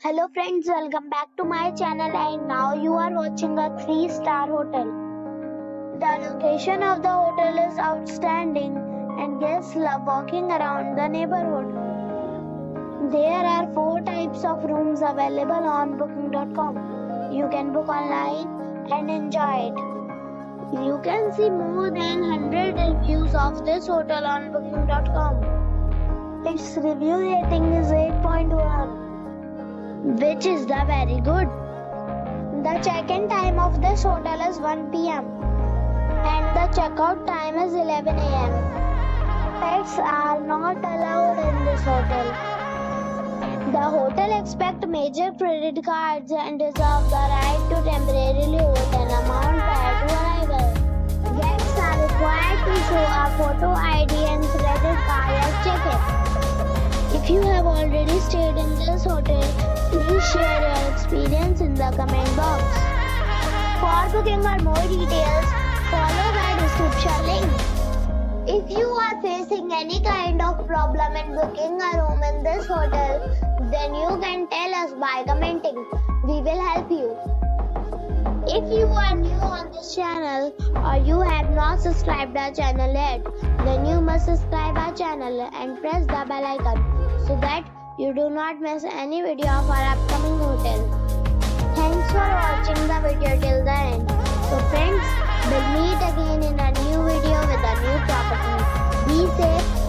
Hello friends, welcome back to my channel and now you are watching a 3-star hotel. The location of the hotel is outstanding and guests love walking around the neighborhood. There are 4 types of rooms available on booking.com. You can book online and enjoy it. You can see more than 100 reviews of this hotel on booking.com. Its review rating is 8.1. which is the very good. The check-in time of this hotel is 1 p.m. and the check-out time is 11 a.m. Pets are not allowed in this hotel. The hotel accepts major credit cards and reserves the right to temporarily hold an amount prior to arrival. Guests are required to show a photo ID and credit card at check-in. If you have already stayed in this hotel, please share your experience in the comment box. For booking or more details, follow the description link. If you are facing any kind of problem in booking a room in this hotel, then you can tell us by commenting. We will help you. If you are new on this channel or you have not subscribed our channel yet, then you must subscribe our channel and press the bell icon so that you do not miss any video of our upcoming hotel. Thanks for watching the video till the end. So friends, we'll meet again in a new video with a new property. Be safe.